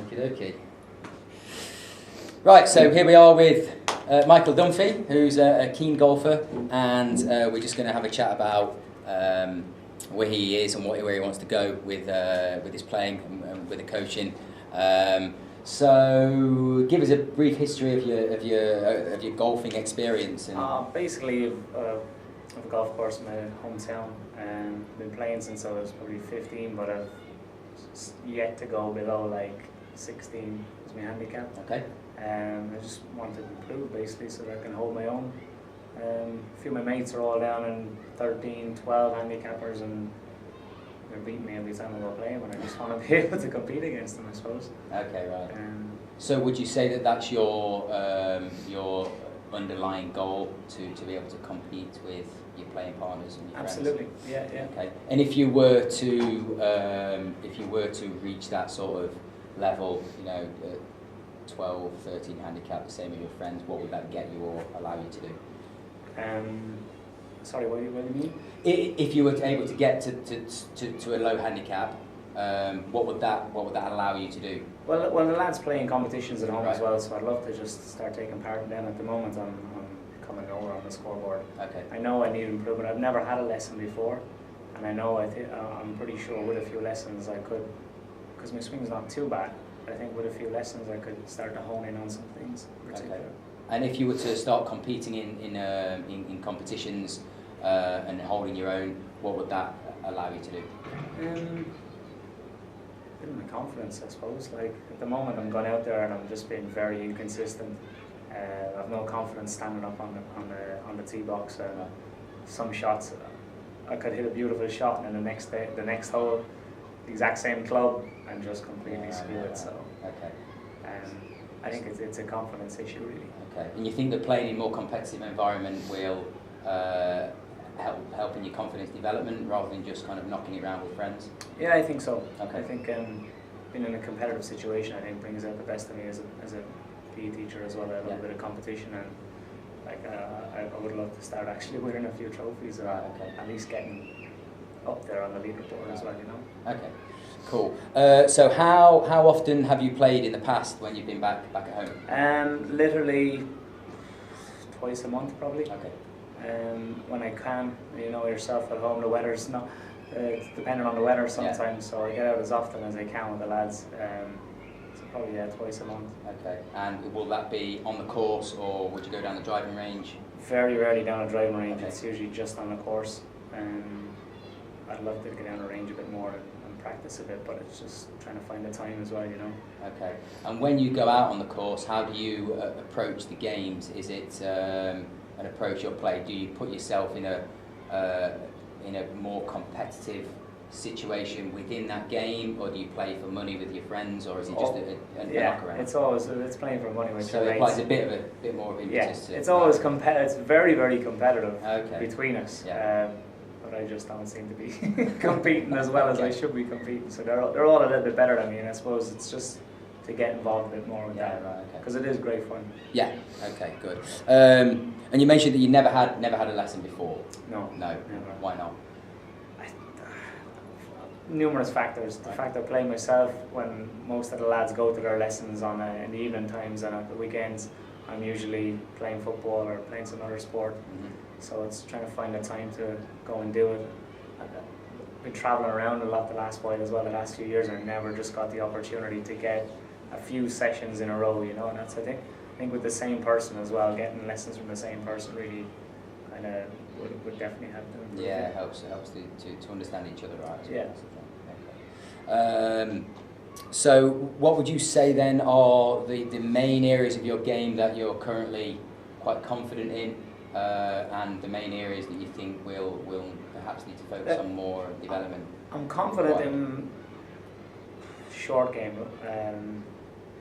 Okie dokie. Right, so here we are with Michael Dunphy, who's a keen golfer, and we're just going to have a chat about where he is and where he wants to go with his playing and with the coaching. So, give us a brief history of your golfing experience. And basically, I've a golf course in my hometown, and been playing since I was probably 15, but I've yet to go below like 16 is my handicap. Okay. I just want to improve basically so that I can hold my own. A few of my mates are all down in 13, 12 handicappers, and they're beating me every time I go play, and I just want to be able to compete against them, I suppose. Okay, right. So would you say that that's your underlying goal, to be able to compete with your playing partners and your Absolutely. friends? Yeah. Okay. And if you were to reach that sort of level, 12, 13 handicap, the same as your friends, what would that get you or allow you to do? Sorry, what do you mean? If you were able to get to a low handicap, what would that allow you to do? Well, the lads play in competitions at home Right. as well, so I'd love to just start taking part in them. At the moment, I'm coming over on the scoreboard. Okay. I know I need improvement. I've never had a lesson before, and I know I'm pretty sure with a few lessons I could, because my swing's not too bad. But I think with a few lessons I could start to hone in on some things in particular. Okay. And if you were to start competing in competitions and holding your own, what would that allow you to do? Building my confidence, I suppose. Like at the moment, I'm going out there and I'm just being very inconsistent. I've no confidence standing up on the tee box. Some shots, I could hit a beautiful shot, and then the next hole, the exact same club, and just completely screw it. So, okay. I think it's a confidence issue, really. Okay. And you think that playing in a more competitive environment will help in your confidence development rather than just kind of knocking it around with friends? Yeah, I think so. Okay. I think being in a competitive situation, I think, brings out the best of me as a PE teacher as well. A little bit of competition, and like I would love to start actually winning a few trophies, or at least getting up there on the leaderboard as well. Okay. Cool. So how often have you played in the past when you've been back at home? Literally twice a month, probably. Okay. When I can, yourself at home, the weather's not, it's depending on the weather sometimes, so I get out as often as I can with the lads. So probably twice a month. Okay. And will that be on the course, or would you go down the driving range? Very rarely down a driving range. Okay. It's usually just on the course. I'd love to get down the range a bit more and practice a bit, but it's just trying to find the time as well, Okay. And when you go out on the course, how do you approach the games? Is it an approach you'll play? Do you put yourself in a more competitive situation within that game, or do you play for money with your friends, or is it just a knockaround? It's playing for money with so your it mates. applies a bit more of impetus. Yeah, it's always it's very, very competitive between us. Yeah. But I just don't seem to be competing as well as I should be competing. So they're all a little bit better than me, and I suppose it's just to get involved a bit more with that, because it is great fun. Yeah. Okay. Good. And you mentioned that you never had a lesson before. No. Never. Why not? Numerous factors. The fact I play myself when most of the lads go to their lessons in the evening times, and at the weekends I'm usually playing football or playing some other sport. Mm-hmm. So it's trying to find the time to go and do it. I've been travelling around a lot the last while as well, the last few years, and I never just got the opportunity to get a few sessions in a row, and that's, I think with the same person as well, getting lessons from the same person really kind of would definitely help them. Yeah, it helps to understand each other, right? Yeah. Okay. So what would you say then are the main areas of your game that you're currently quite confident in, and the main areas that you think will perhaps need to focus on more development? I'm confident in short game,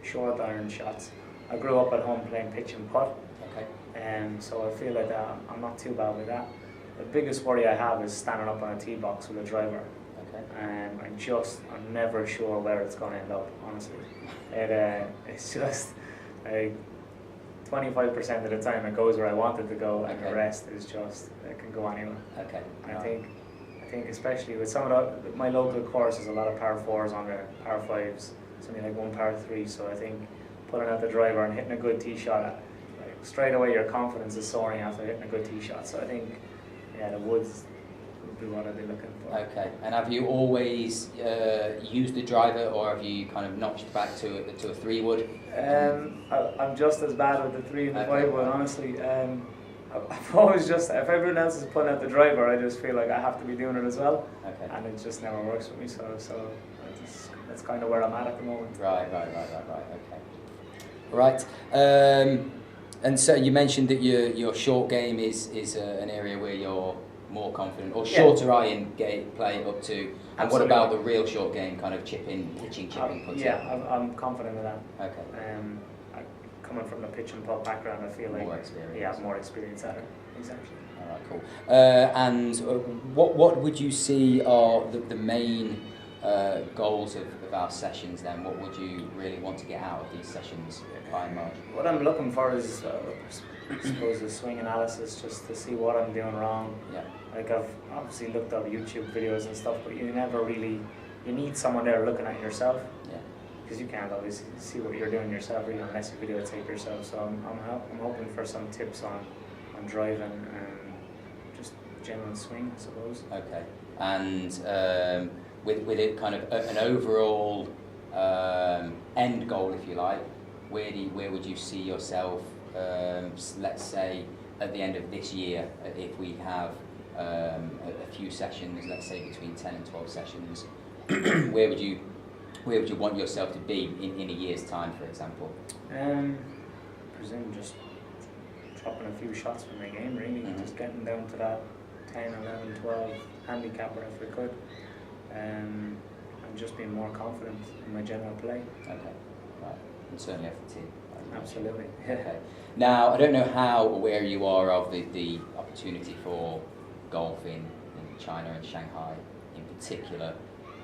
short iron shots. I grew up at home playing pitch and putt. Okay. So I feel like I'm not too bad with that. The biggest worry I have is standing up on a tee box with a driver. Okay. I'm never sure where it's going to end up, honestly. It's just like 25% of the time it goes where I want it to go, and the rest is just, it can go anywhere. Okay. And I think especially with some of my local courses, a lot of par 4s on the par 5s, it's only like one par 3, so I think pulling out the driver and hitting a good tee shot, like straight away your confidence is soaring after hitting a good tee shot. So I think, yeah, the woods would be what I'd be looking for. Okay, and have you always used the driver, or have you kind of notched back to a 3-wood? I'm just as bad with the 3 and the Okay. 5 wood, honestly. I've always just, if everyone else is putting out the driver, I just feel like I have to be doing it as well, Okay. and it just never works for me. So that's kind of where I'm at the moment. Right. Okay. Right. And so you mentioned that your short game is an area where you're more confident, or shorter iron play up to. And Absolutely. what about the real short game, kind of chipping, putting? Yeah, I'm confident with that. Okay. Coming from the pitch and putt background, I feel like More experience. Yeah, more experience at it. Exactly. All right, cool. And what would you see are the main goals of our sessions then? What would you really want to get out of these sessions by and large? What I'm looking for is, I suppose, a swing analysis, just to see what I'm doing wrong. Yeah. Like, I've obviously looked up YouTube videos and stuff, but you never really, you need someone there looking at yourself. Yeah. Because you can't always see what you're doing yourself, really, unless you videotape yourself. So I'm hoping for some tips on driving and just general swing, I suppose. Okay. And with it kind of an overall end goal, if you like, where would you see yourself? Let's say at the end of this year, if we have a few sessions, let's say between 10 and 12 sessions, where would you want yourself to be in a year's time, for example? I presume just dropping a few shots from my game, really. Mm-hmm. Just getting down to that 10, 11, 12 handicapper if we could. And just being more confident in my general play. Okay, right. And certainly off the tee. Absolutely. Okay. Now, I don't know how aware you are of the opportunity for golf in China and Shanghai in particular.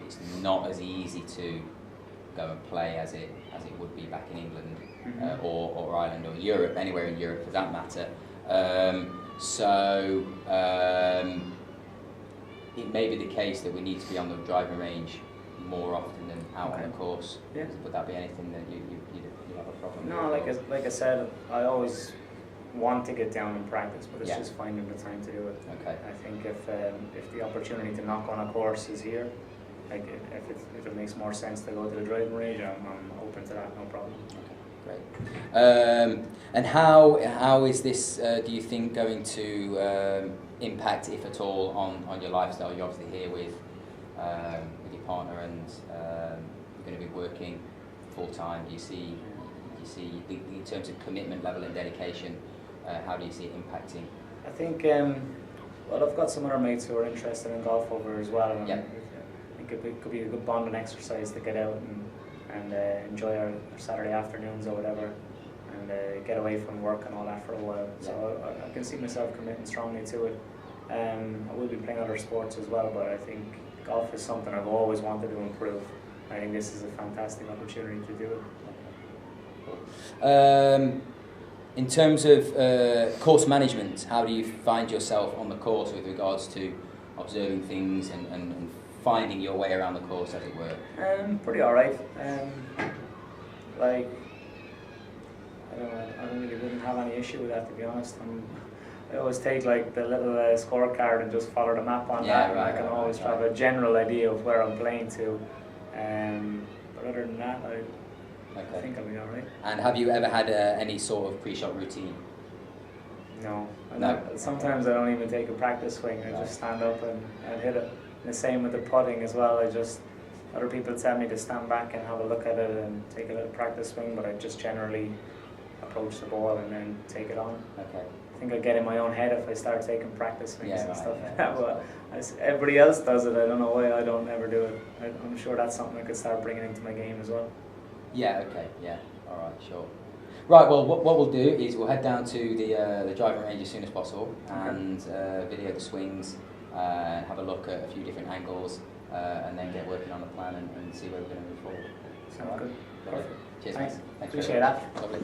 It's not as easy to go and play as it would be back in England, Mm-hmm. or Ireland or Europe, anywhere in Europe for that matter. It may be the case that we need to be on the driving range more often than out on the course. Yeah. Would that be anything that you have a problem No, with? like I said, I always want to get down and practice, but it's Yeah. just finding the time to do it. Okay. I think if the opportunity to knock on a course is here, like if it makes more sense to go to the driving range, I'm open to that, no problem. Okay, great. And how is this, do you think, going to impact, if at all, on your lifestyle? You're obviously here with your partner, and you're going to be working full time. Do you see in terms of commitment level and dedication, how do you see it impacting? I think, well, I've got some other mates who are interested in golf over as well. And Yeah. I think it could be a good bonding exercise to get out and enjoy our Saturday afternoons or whatever, and get away from work and all that for a while. So I can see myself committing strongly to it. I will be playing other sports as well, but I think golf is something I've always wanted to improve. I think this is a fantastic opportunity to do it. In terms of course management, how do you find yourself on the course with regards to observing things and finding your way around the course, as it were? Pretty alright. Like, I don't know, I really wouldn't have any issue with that, to be honest. I always take like the little scorecard and just follow the map on that, and I can always have a general idea of where I'm playing to. But other than that, I think I'll be alright. And have you ever had any sort of pre-shot routine? No. No. Sometimes I don't even take a practice swing. I just stand up and hit it. And the same with the putting as well. Other people tell me to stand back and have a look at it and take a little practice swing, but I just generally approach the ball and then take it on. Okay. I think I get in my own head if I start taking practice swings and stuff like that. Yeah. But everybody else does it. I don't know why I don't ever do it. I'm sure that's something I could start bringing into my game as well. Yeah, okay, yeah, all right, sure. Right, well, what we'll do is we'll head down to the driving range as soon as possible, and video the swings, have a look at a few different angles, and then get working on the plan and see where we're going to move forward. Sounds good. Lovely. Perfect. Cheers, Thanks. mate. Thanks Appreciate very much. that. Lovely.